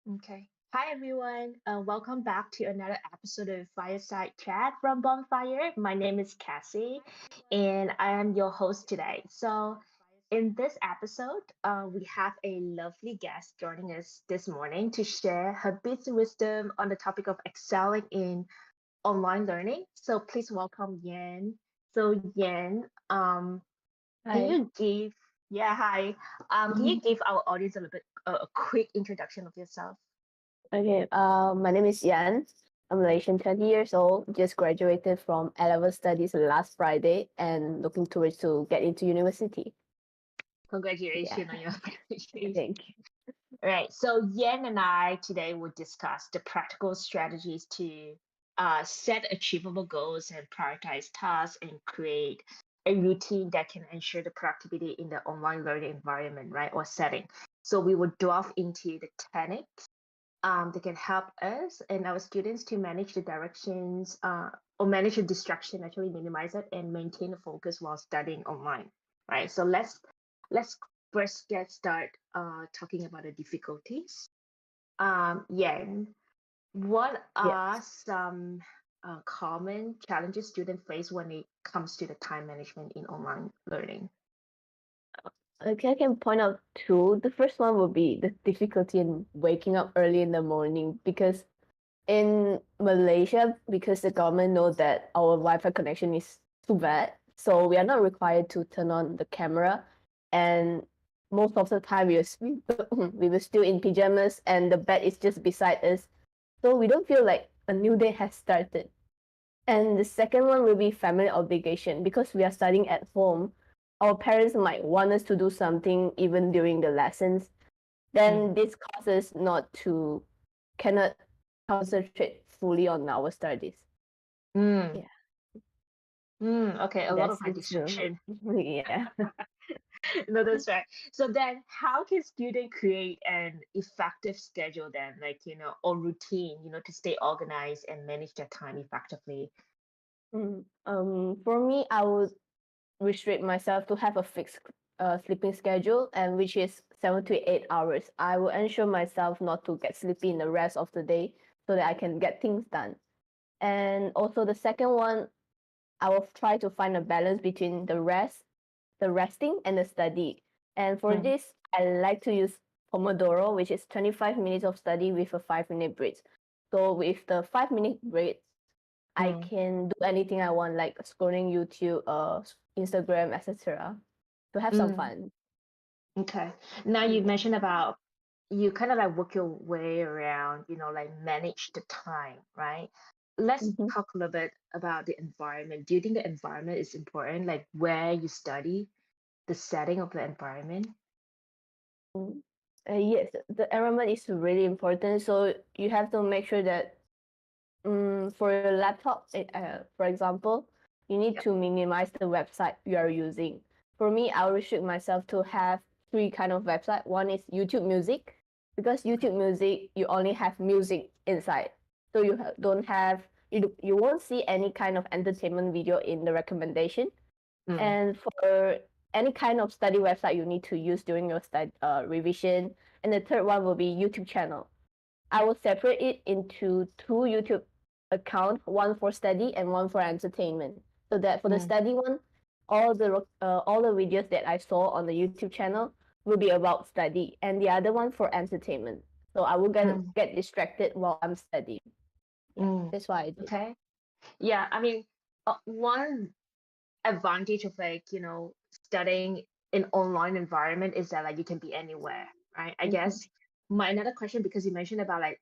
Okay. Hi, everyone. Welcome back to another episode of Fireside Chat from Bonfire. My name is Cassie, and I am your host today. So, in this episode, we have a lovely guest joining us this morning to share her bits of wisdom on the topic of excelling in online learning. So, please welcome Yan. So, Yan, can Hi. you give, yeah, hi. Can Mhm. you give our audience a little bit a quick introduction of yourself? Okay, my name is Yan. I'm Malaysian, 20 years old, just graduated from A-level studies last Friday and looking towards to get into university. Yeah, Congratulations on your graduation. thank you. Right. So Yan and I today will discuss the practical strategies to set achievable goals and prioritize tasks and create a routine that can ensure the productivity in the online learning environment, right, or setting. So we will delve into the techniques that can help us and our students to manage the directions or manage the distraction, actually minimize it and maintain the focus while studying online, right? So let's first get started talking about the difficulties. Yang, what Yeah. are some common challenges students face when it comes to the time management in online learning? Okay, I can point out two. The first one would be the difficulty in waking up early in the morning because in Malaysia, because the government know that our Wi-Fi connection is too bad, so we are not required to turn on the camera, and most of the time we were still in pajamas, and the bed is just beside us, so we don't feel like a new day has started. And the second one will be family obligation because we are studying at home. Our parents might want us to do something even during the lessons. Mm. Then this causes not to cannot concentrate fully on our studies. Mm. Yeah, Okay, a lot that's of high the two. distraction. Yeah. No, that's right. So then, how can student create an effective schedule then, like, or routine, to stay organized and manage their time effectively? For me, I would restrict myself to have a fixed sleeping schedule, and which is 7 to 8 hours. I will ensure myself not to get sleepy in the rest of the day so that I can get things done. And also the second one, I will try to find a balance between the resting, and the study. And for Mm, this, I like to use Pomodoro, which is 25 minutes of study with a 5 minute break. So with the 5 minute break, I mm, can do anything I want, like scrolling YouTube, Instagram, etc. to have some mm. fun. Okay. Now you Yeah. mentioned about you kind of like work your way around, like manage the time, right? Let's Mm-hmm. talk a little bit about the environment. Do you think the environment is important, like where you study, the setting of the environment? Yes, the environment is really important. So you have to make sure that for your laptop, for example, you need Yep. to minimize the website you are using. For me, I'll restrict myself to have three kind of website. One is YouTube Music, because YouTube Music you only have music inside, so don't have you won't see any kind of entertainment video in the recommendation. Mm, And for any kind of study website you need to use during your revision. And the third one will be YouTube channel. I will separate it into two YouTube accounts, one for study and one for entertainment. So that for the mm, study one, all the videos that I saw on the YouTube channel will be about study, and the other one for entertainment. So I will mm, get distracted while I'm studying. Yeah, mm. that's what I did. Okay. Yeah, I mean, one advantage of like, studying in online environment is that like you can be anywhere, right? I Mm-hmm. guess my another question, because you mentioned about like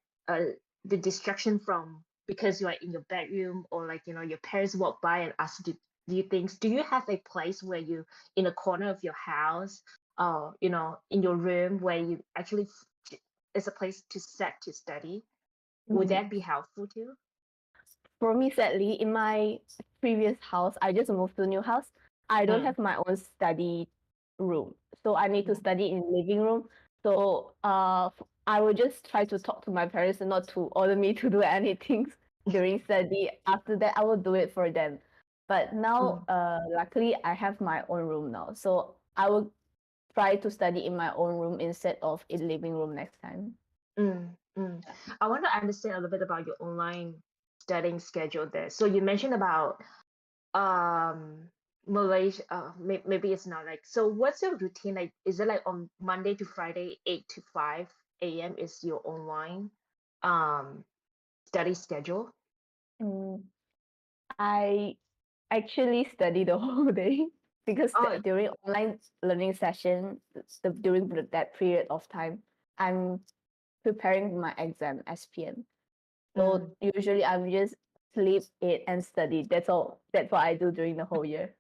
the distraction from because you're in your bedroom or like, your parents walk by and ask you to do things. Do you have a place where you in a corner of your house or, in your room where you actually is a place to set to study? Would Mm-hmm. that be helpful too? For me, sadly, in my previous house, I just moved to a new house. I don't Mm, have my own study room, so I need to mm, study in living room. So I will just try to talk to my parents and not to order me to do anything during study. After that, I will do it for them. But now, mm. luckily, I have my own room now, so I will try to study in my own room instead of in living room next time. Mm, mm. I want to understand a little bit about your online studying schedule there. So you mentioned about um Malaysia. Maybe it's not like. So what's your routine like? Is it like on Monday to Friday, 8 to 5 a.m. is your online um study schedule? Mm, I actually study the whole day because Oh, during online learning session, during that period of time, I'm preparing my exam SPM. So mm. usually I'm just sleep, eat, and study. That's all. That's what I do during the whole year.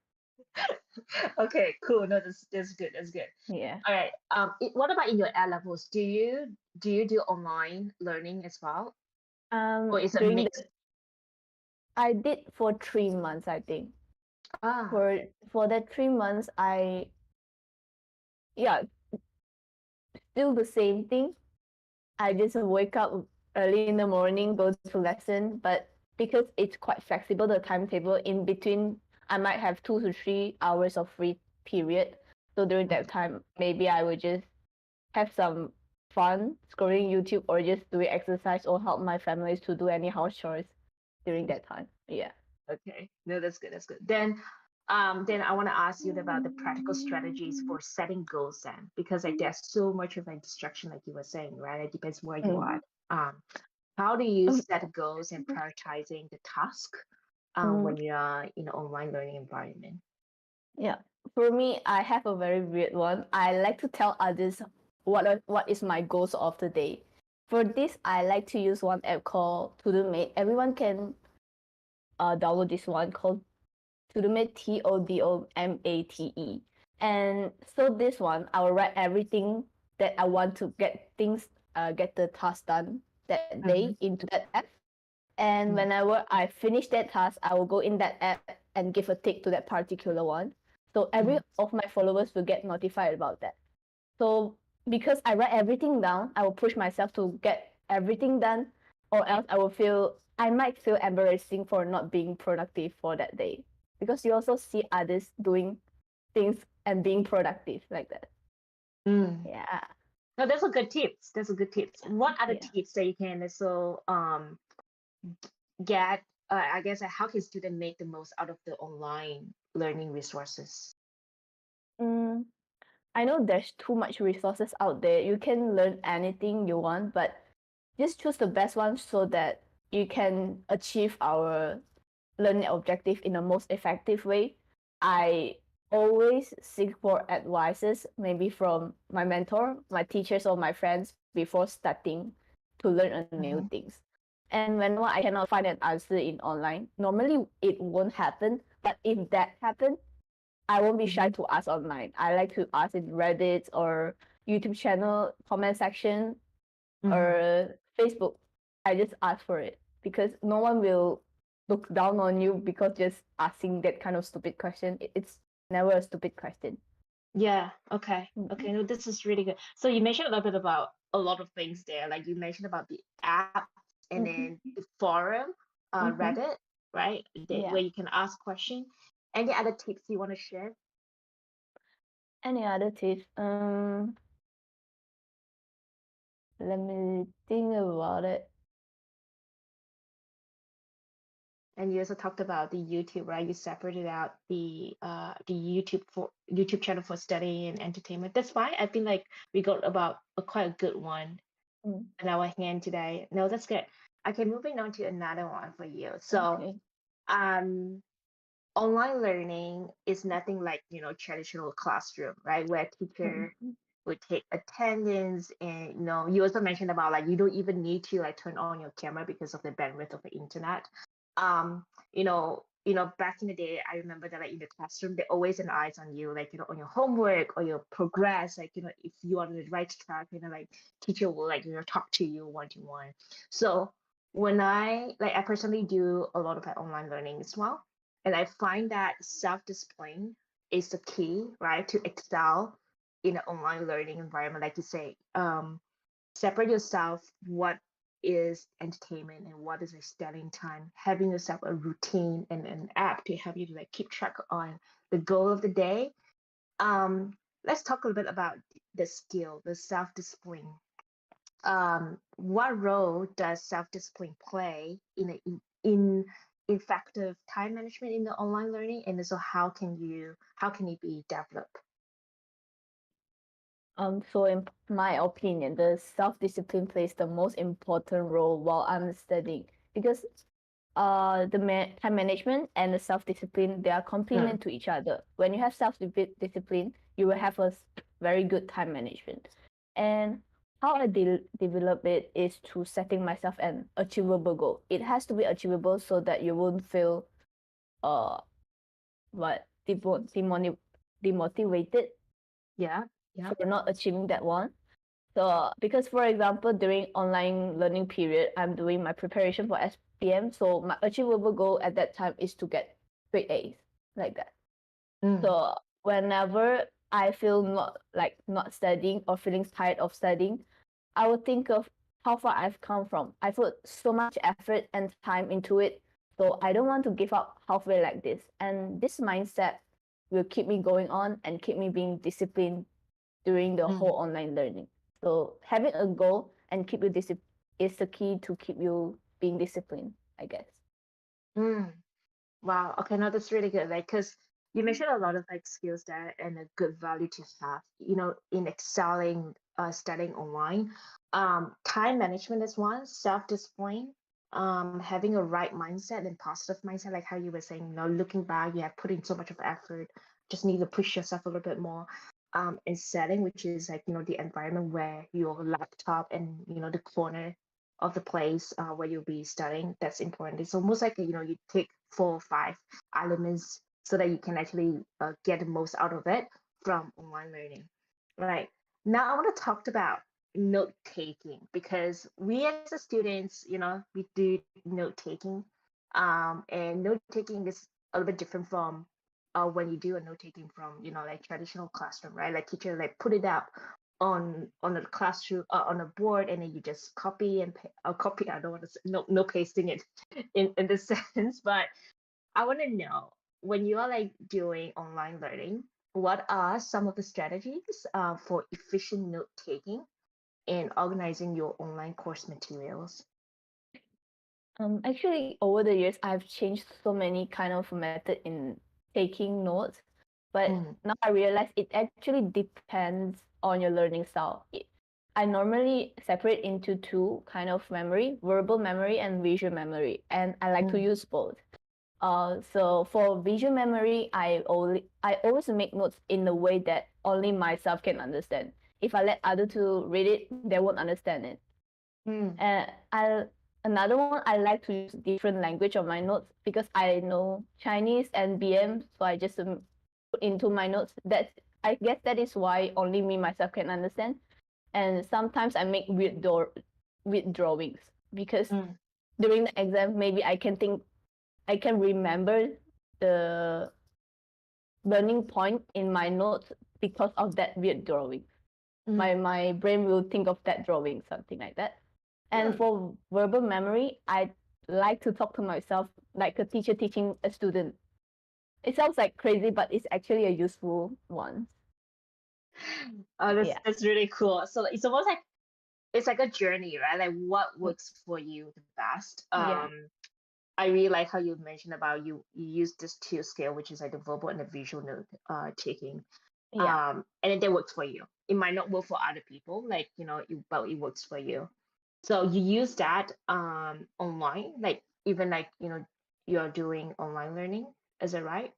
Okay, cool. No, that's good. That's good. Yeah. All right. What about in your A levels? Do you do online learning as well, or is it During the mixed? I did for 3 months, I think. Ah. For that 3 months, yeah, still the same thing. I just wake up early in the morning, go to lesson, but because it's quite flexible, the timetable in between, I might have 2 to 3 hours of free period. So during that time, maybe I would just have some fun scrolling YouTube or just doing exercise or help my families to do any house chores during that time. Yeah. Okay. No, that's good. That's good. Then I want to ask you about the practical strategies for setting goals then, because like there's so much of a distraction, like you were saying, right? It depends where you are. Mm. Um, how do you set goals and prioritizing the task Mm, when you are in an online learning environment? yeah. For me, I have a very weird one. I like to tell others what is my goals of the day. For this, I like to use one app called To Do Mate. Everyone can download this one called Todomate, TODOMATE. And so this one, I will write everything that I want to get the task done that day Mm-hmm. into that app. And whenever I finish that task, I will go in that app and give a tick to that particular one. So every Mm-hmm. of my followers will get notified about that. So because I write everything down, I will push myself to get everything done, or else I might feel embarrassing for not being productive for that day. Because you also see others doing things and being productive like that. Mm. Yeah. No, that's a good tips. That's a good tips. What other Yeah. tips that you can also get? I guess how can student make the most out of the online learning resources? Mm, I know there's too much resources out there. You can learn anything you want, but just choose the best one so that you can achieve our learning objective in the most effective way. I always seek for advices, maybe from my mentor, my teachers, or my friends before starting to learn a new Mhm. things. And whenever I cannot find an answer in online, normally it won't happen. But if that happens, I won't be shy Mhm. to ask online. I like to ask in Reddit or YouTube channel comment section Mhm. or Facebook. I just ask for it because no one will look down on you because just asking that kind of stupid question. It's never a stupid question. Yeah. Okay. Mhm. Okay. No, this is really good. So you mentioned a little bit about a lot of things there. Like you mentioned about the apps and then Mhm. the forum, Mhm. Reddit, right? Where Yeah. you can ask questions. Any other tips you want to share? Any other tips? Let me think about it. And you also talked about the YouTube, right? You separated out the YouTube channel for study and entertainment. That's fine. I think like we got about a quite a good one Mm, in our hand today. No, that's good. Okay, moving on to another one for you. So okay. um online learning is nothing like traditional classroom, right, where teacher Mhm. would take attendance. And you also mentioned about like you don't even need to like turn on your camera because of the bandwidth of the internet. um back in the day, I remember that like in the classroom they always an eyes on you, like on your homework or your progress, like if you are on the right track, like teacher will like talk to you one to one. So when I personally do a lot of like online learning as well, and I find that self-discipline is the key, right, to excel in an online learning environment. Like you say, separate yourself what is entertainment and what is a studying time. Having yourself a routine and an app to help you to like keep track on the goal of the day. Let's talk a little bit about the skill, the self-discipline. what role does self-discipline play in effective time management in the online learning, and also how can it be developed? So in my opinion, the self-discipline plays the most important role while I'm studying because time management and the self-discipline, they are Mm, complement to each other. When you have self-discipline, you will have a very good time management. And how I develop it is to setting myself an achievable goal. It has to be achievable so that you won't feel uh what demotivated yeah, yeah. for not achieving that one. So because for example, during online learning period, I'm doing my preparation for SPM. So my achievable goal at that time is to get straight A's like that. Mm, So whenever I feel not studying or feeling tired of studying, I will think of how far I've come from. I put so much effort and time into it. So I don't want to give up halfway like this. And this mindset will keep me going on and keep me being disciplined during the mm, whole online learning. So having a goal and keep you disciplined is the key to keep you being disciplined, I guess. mm. Wow. Okay, no, that's really good. Like, because you mentioned a lot of like skills there and a good value to have, in excelling studying online. Time management is one, self-discipline, having a right mindset and positive mindset, like how you were saying, looking back, you have put in so much of effort, just need to push yourself a little bit more. And setting, which is like, the environment where your laptop and, the corner of the place where you'll be studying, that's important. It's almost like you take 4 or 5 elements so that you can actually get the most out of it from online learning. Right. Now I want to talk about note taking, because we as a students, we do note taking, and note taking is a little bit different from when you do a note taking from like traditional classroom, right? Like teacher like put it up on a classroom, on a board, and then you just copy and copy. I don't want to say, no pasting it in this sense, but I want to know, when you are like doing online learning, what are some of the strategies for efficient note taking and organizing your online course materials? Actually, over the years, I've changed so many kind of method in taking notes, but Mm, now I realize it actually depends on your learning style. I normally separate into two kind of memory: verbal memory and visual memory, and I like to mm, use both. So for visual memory, I always make notes in a way that only myself can understand. If I let other to read it, they won't understand it. mm, And another one, I like to use different language on my notes because I know Chinese and BM, so I just put into my notes. I guess that is why only me myself can understand. And sometimes I make weird drawings because mm, during the exam, maybe I can remember the learning point in my notes because of that weird drawing. mm, My brain will think of that drawing, something like that. And mm. for verbal memory, I like to talk to myself like a teacher teaching a student. It sounds like crazy, but it's actually a useful one. Oh, that's Yeah. that's really cool. So it's almost like it's like a journey, right? Like what Mm, works for you the best. yeah. I really like how you mentioned about you use this two scale, which is like the verbal and the visual note taking. Yeah. And then it works for you. It might not work for other people, like but it works for you. So you use that online, like even like you're doing online learning, is it right?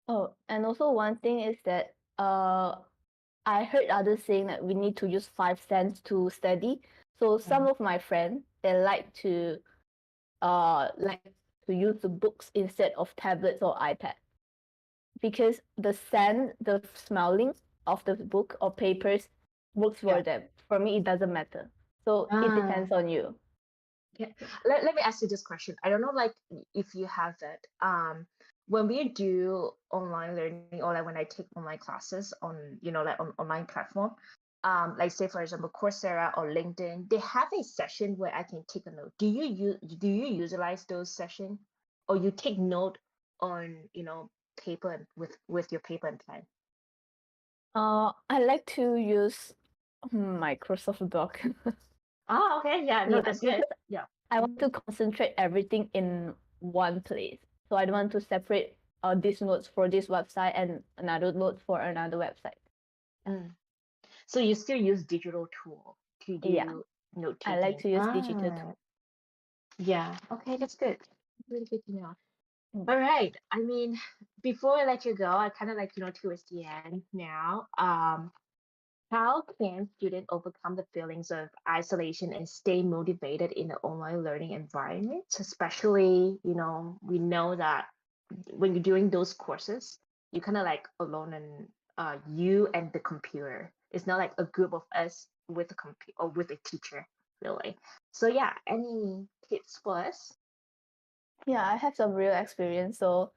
Oh, and also one thing is that I heard others saying that we need to use 5 cents to study. So some Mm. of my friends, they like to use the books instead of tablets or iPad because the scent, the smelling of the book or papers works for Yeah. them. For me, it doesn't matter. So it Ah, depends on you. okay. Let me ask you this question. I don't know, like, if you have it. When we do online learning, or like when I take online classes on, like on online platform, like say for example, Coursera or LinkedIn, they have a session where I can take a note. Do you utilize those session, or you take note on, paper and with your paper and pen? I like to use. Microsoft Doc. Oh, okay. Yeah, no, Yeah, that's good. because Yeah. I want to concentrate everything in one place. So I don't want to separate these notes for this website and another note for another website. Mm. So you still use digital tool to Yeah, do note I like taking. to use digital Ah, tools. yeah. Okay, that's good. Really good to know. Mm. All right. I mean, before I let you go, I kind of like, towards the end now. How can students overcome the feelings of isolation and stay motivated in the online learning environment? Especially, we know that when you're doing those courses, you're kind of like alone and you and the computer. It's not like a group of us with a computer or with a teacher, really. So yeah, any tips for us? Yeah, I have some real experience. So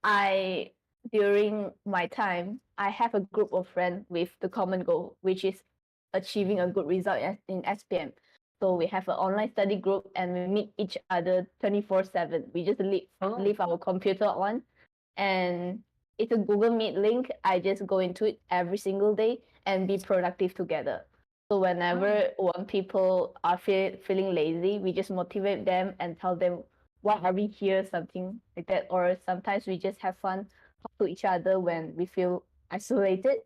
I during my time, I have a group of friends with the common goal, which is achieving a good result in SPM. So we have an online study group and we meet each other 24/7. We just Oh. leave our computer on, and it's a Google Meet link. I just go into it every single day and be productive together. So Oh. whenever one people are feeling lazy, we just motivate them and tell them why are we here, something like that. Or sometimes we just have fun, talk to each other when we feel isolated.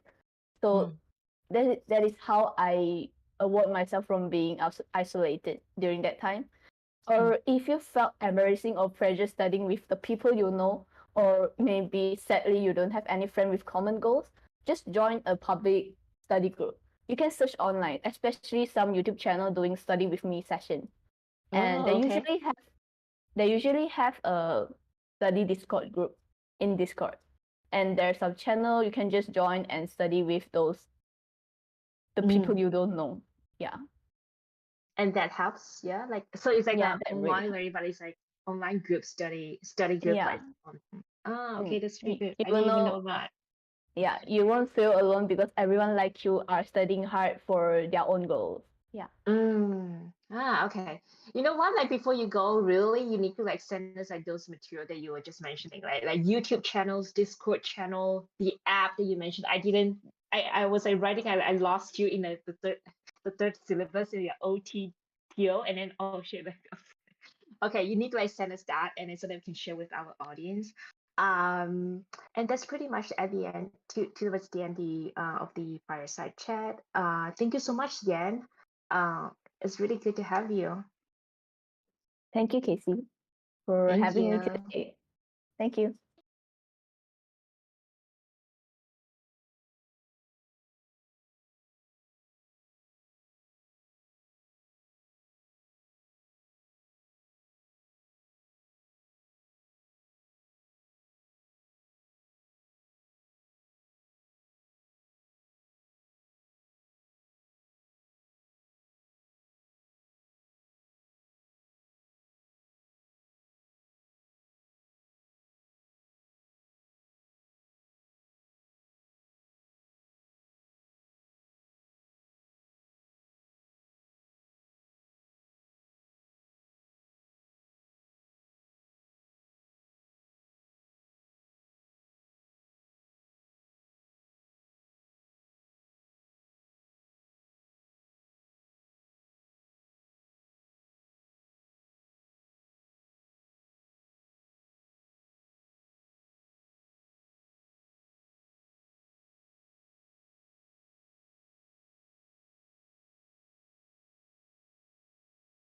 So Mm, that is how I avoid myself from being isolated during that time. mm. Or if you felt embarrassing or pressure studying with the people you know, or maybe sadly you don't have any friend with common goals, just join a public study group. You can search online, especially some YouTube channel doing study with me session. And Oh, okay. they usually have a study Discord group in Discord. And there's some channel you can just join and study with the people Mm. you don't know. Yeah. And that helps, yeah. Like so, it's like Yeah, a that really online helps. learning, but it's like online group study group, Yeah. like. Okay, that's pretty good. You I will didn't even know know, that. yeah, you won't feel alone because everyone like you are studying hard for their own goals. Yeah. Okay. You know what? Like before you go, really, you need to like send us like those material that you were just mentioning, right? Like YouTube channels, Discord channel, the app that you mentioned. I didn't. I was like writing. I lost you in the third syllabus in your OTTO, and then oh shit. Like, okay, you need to like send us that, and then so that we can share with our audience. Um, and that's pretty much at the end, towards the end of the fireside chat. Thank you so much, Yan. Uh, it's really good to have you. Thank you, Casey, for Thank having me you. today. Thank you.